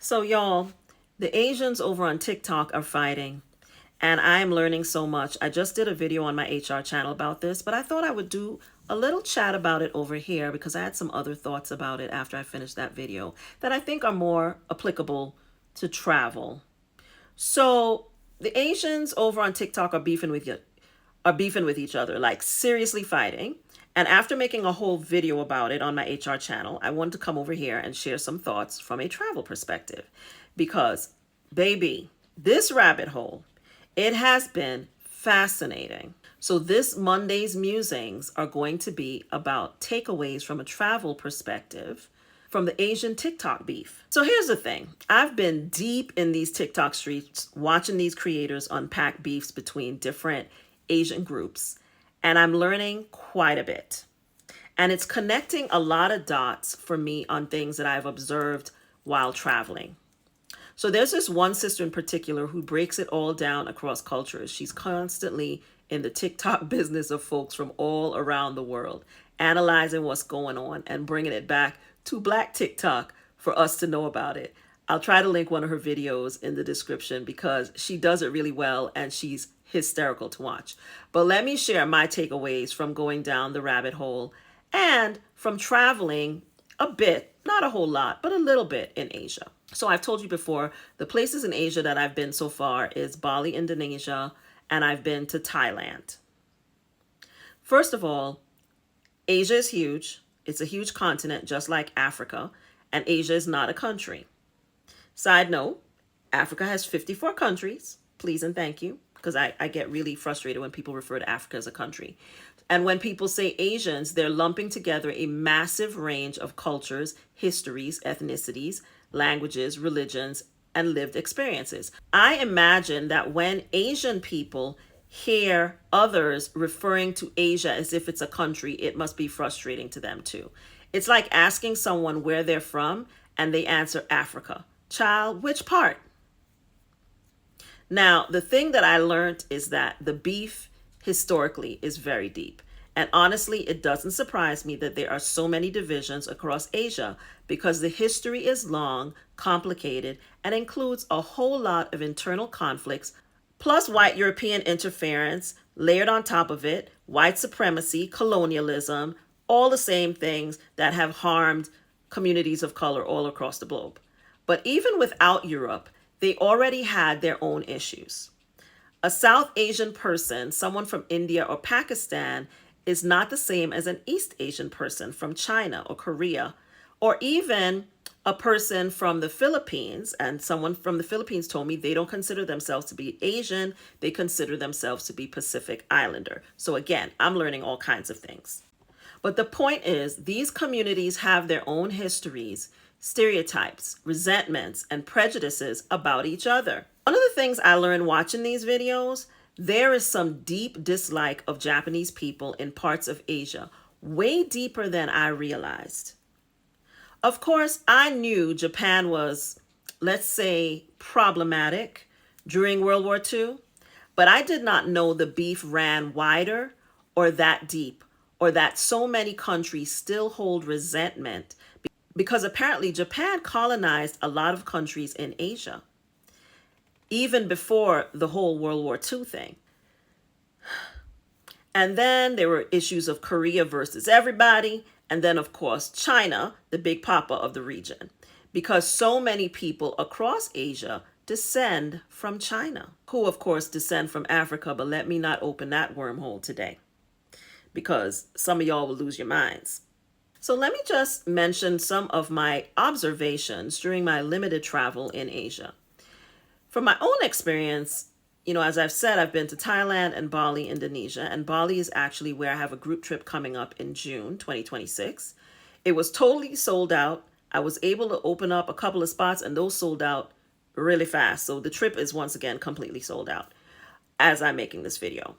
So, y'all, the Asians over on TikTok are fighting, and I'm learning so much. I just did a video on my HR channel about this, but I thought I would do a little chat about it over here because I had some other thoughts about it after I finished that video that I think are more applicable to travel. So, the Asians over on TikTok are beefing with each other, like seriously fighting. And after making a whole video about it on my HR channel, I wanted to come over here and share some thoughts from a travel perspective. Because, baby, this rabbit hole, it has been fascinating. So, this Monday's musings are going to be about takeaways from a travel perspective from the Asian TikTok beef. So here's the thing. I've been deep in these TikTok streets watching these creators unpack beefs between different Asian groups, and I'm learning quite a bit. And it's connecting a lot of dots for me on things that I've observed while traveling. So there's this one sister in particular who breaks it all down across cultures. She's constantly in the TikTok business of folks from all around the world, analyzing what's going on and bringing it back to Black TikTok for us to know about it. I'll try to link one of her videos in the description because she does it really well and she's hysterical to watch. But let me share my takeaways from going down the rabbit hole and from traveling a bit, not a whole lot, but a little bit in Asia. So I've told you before, the places in Asia that I've been so far is Bali, Indonesia, and I've been to Thailand. First of all, Asia is huge. It's a huge continent, just like Africa, and Asia is not a country. Side note, Africa has 54 countries. Please and thank you, because I get really frustrated when people refer to Africa as a country. And when people say Asians, they're lumping together a massive range of cultures, histories, ethnicities, languages, religions, and lived experiences. I imagine that when Asian people hear others referring to Asia as if it's a country, it must be frustrating to them too. It's like asking someone where they're from and they answer Africa. Child, which part? Now, the thing that I learned is that the beef historically is very deep. And honestly, it doesn't surprise me that there are so many divisions across Asia because the history is long, complicated, and includes a whole lot of internal conflicts, plus white European interference, layered on top of it, white supremacy, colonialism, all the same things that have harmed communities of color all across the globe. But even without Europe, they already had their own issues. A South Asian person, someone from India or Pakistan, is not the same as an East Asian person from China or Korea, or even a person from the Philippines. And someone from the Philippines told me they don't consider themselves to be Asian, they consider themselves to be Pacific Islander. So again, I'm learning all kinds of things. But the point is, these communities have their own histories, stereotypes, resentments, and prejudices about each other. One of the things I learned watching these videos, there is some deep dislike of Japanese people in parts of Asia, way deeper than I realized. Of course, I knew Japan was, let's say, problematic during World War II, but I did not know the beef ran wider or that deep, or that so many countries still hold resentment because apparently Japan colonized a lot of countries in Asia, even before the whole World War II thing. And then there were issues of Korea versus everybody. And then, of course, China, the big papa of the region, because so many people across Asia descend from China, who, of course, descend from Africa. But let me not open that wormhole today, because some of y'all will lose your minds. So let me just mention some of my observations during my limited travel in Asia. From my own experience, as I've said, I've been to Thailand and Bali, Indonesia, and Bali is actually where I have a group trip coming up in June 2026. It was totally sold out. I was able to open up a couple of spots and those sold out really fast. So the trip is once again completely sold out as I'm making this video.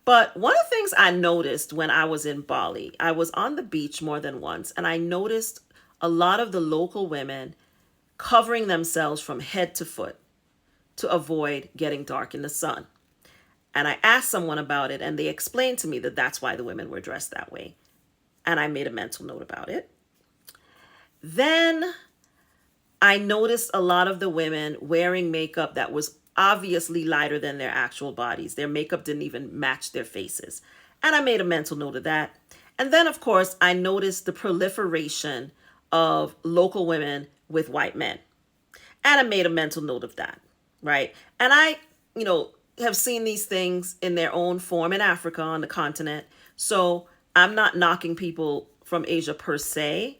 But one of the things I noticed when I was in Bali, I was on the beach more than once, and I noticed a lot of the local women covering themselves from head to foot to avoid getting dark in the sun. And I asked someone about it, and they explained to me that that's why the women were dressed that way. And I made a mental note about it. Then I noticed a lot of the women wearing makeup that was obviously lighter than their actual bodies. Their makeup didn't even match their faces. And I made a mental note of that. And then, of course, I noticed the proliferation of local women with white men. And I made a mental note of that, right? And I, have seen these things in their own form in Africa, on the continent. So I'm not knocking people from Asia per se.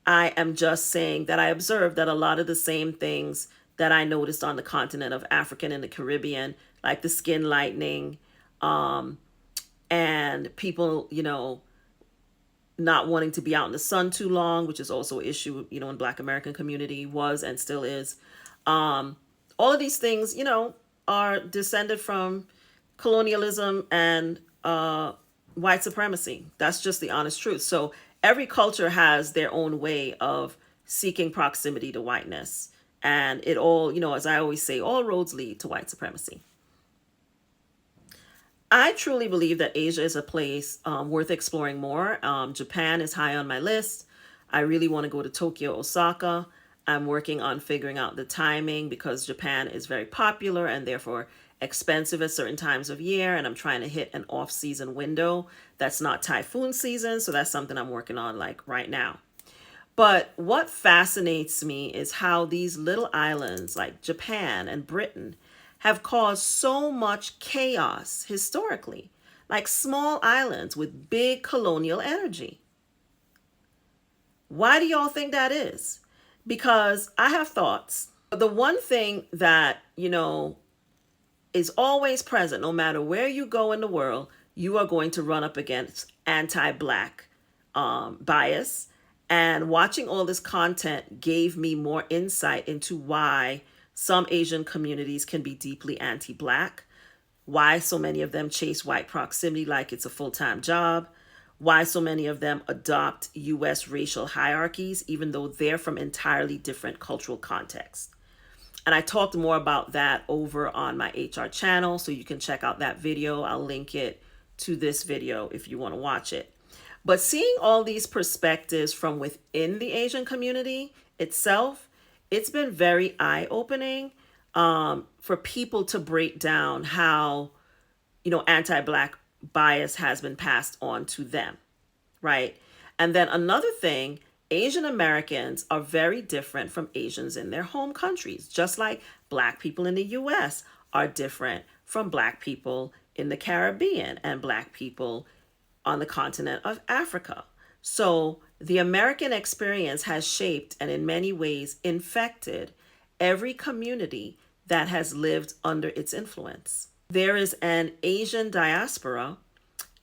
I am just saying that I observed that a lot of the same things that I noticed on the continent of Africa and the Caribbean, like the skin lightening, and people, not wanting to be out in the sun too long, which is also an issue, in Black American community, was and still is. All of these things, are descended from colonialism and white supremacy. That's just the honest truth. So every culture has their own way of seeking proximity to whiteness. And it all, as I always say, all roads lead to white supremacy. I truly believe that Asia is a place worth exploring more. Japan is high on my list. I really want to go to Tokyo, Osaka. I'm working on figuring out the timing because Japan is very popular and therefore expensive at certain times of year. And I'm trying to hit an off-season window that's not typhoon season. So that's something I'm working on like right now. But what fascinates me is how these little islands like Japan and Britain have caused so much chaos historically, like small islands with big colonial energy. Why do y'all think that is? Because I have thoughts. The one thing that, is always present, no matter where you go in the world, you are going to run up against anti-Black bias. And watching all this content gave me more insight into why some Asian communities can be deeply anti-Black, why so many of them chase white proximity like it's a full-time job, why so many of them adopt U.S. racial hierarchies, even though they're from entirely different cultural contexts. And I talked more about that over on my HR channel, so you can check out that video. I'll link it to this video if you want to watch it. But seeing all these perspectives from within the Asian community itself, it's been very eye-opening for people to break down how, anti-Black bias has been passed on to them, right? And then another thing, Asian Americans are very different from Asians in their home countries, just like Black people in the US are different from Black people in the Caribbean and Black people on the continent of Africa. So the American experience has shaped and in many ways infected every community that has lived under its influence. There is an Asian diaspora,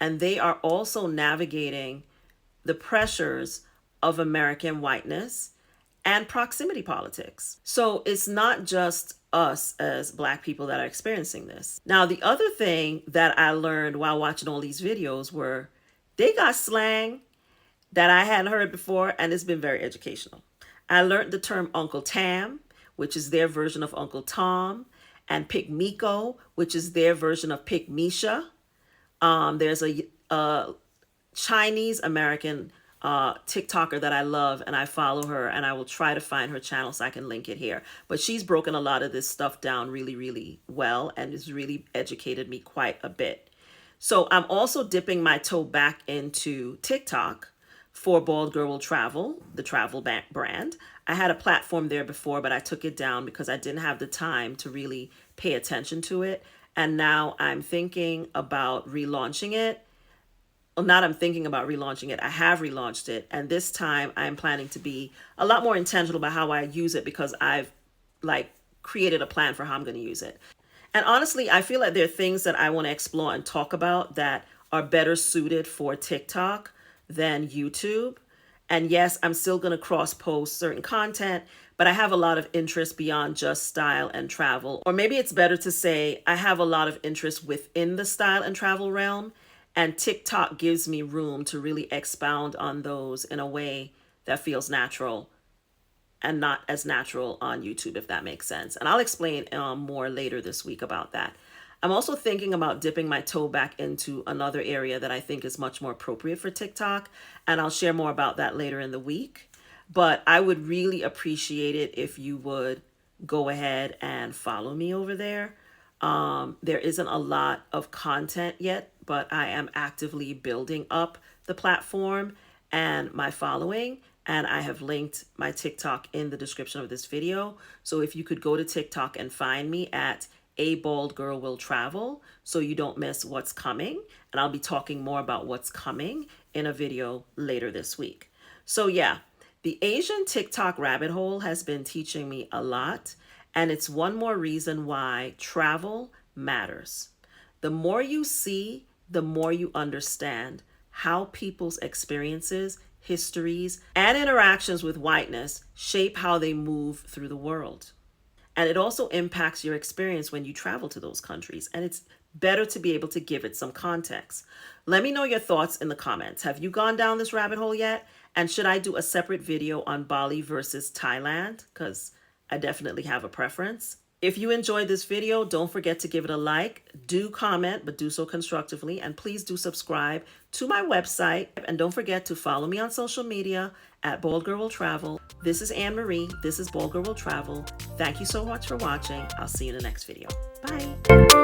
and they are also navigating the pressures of American whiteness and proximity politics. So it's not just us as Black people that are experiencing this. Now, the other thing that I learned while watching all these videos were they got slang that I hadn't heard before, and it's been very educational. I learned the term Uncle Tam, which is their version of Uncle Tom, and Pygmiko, which is their version of Pygmisha. There's a Chinese American TikToker that I love, and I follow her, and I will try to find her channel so I can link it here. But she's broken a lot of this stuff down really, really well, and has really educated me quite a bit. So I'm also dipping my toe back into TikTok for BaldGirlWillTravel, the travel brand. I had a platform there before, but I took it down because I didn't have the time to really pay attention to it. And now I'm thinking about relaunching it. Well, not I'm thinking about relaunching it. I have relaunched it. And this time I'm planning to be a lot more intentional about how I use it because I've created a plan for how I'm going to use it. And honestly, I feel like there are things that I want to explore and talk about that are better suited for TikTok than YouTube. And yes, I'm still going to cross-post certain content, but I have a lot of interest beyond just style and travel. Or maybe it's better to say I have a lot of interest within the style and travel realm, and TikTok gives me room to really expound on those in a way that feels natural and not as natural on YouTube, if that makes sense. And I'll explain more later this week about that. I'm also thinking about dipping my toe back into another area that I think is much more appropriate for TikTok, and I'll share more about that later in the week. But I would really appreciate it if you would go ahead and follow me over there. There isn't a lot of content yet, but I am actively building up the platform and my following. And I have linked my TikTok in the description of this video. So if you could go to TikTok and find me at A Bald Girl Will Travel so you don't miss what's coming. And I'll be talking more about what's coming in a video later this week. So yeah, the Asian TikTok rabbit hole has been teaching me a lot. And it's one more reason why travel matters. The more you see, the more you understand how people's experiences, histories, and interactions with whiteness shape how they move through the world. And it also impacts your experience when you travel to those countries. And it's better to be able to give it some context. Let me know your thoughts in the comments. Have you gone down this rabbit hole yet? And should I do a separate video on Bali versus Thailand? Because I definitely have a preference. If you enjoyed this video, don't forget to give it a like. Do comment, but do so constructively. And please do subscribe to my website. And don't forget to follow me on social media at BaldGirlWillTravel. This is Anne Marie. This is BaldGirlWillTravel. Thank you so much for watching. I'll see you in the next video. Bye.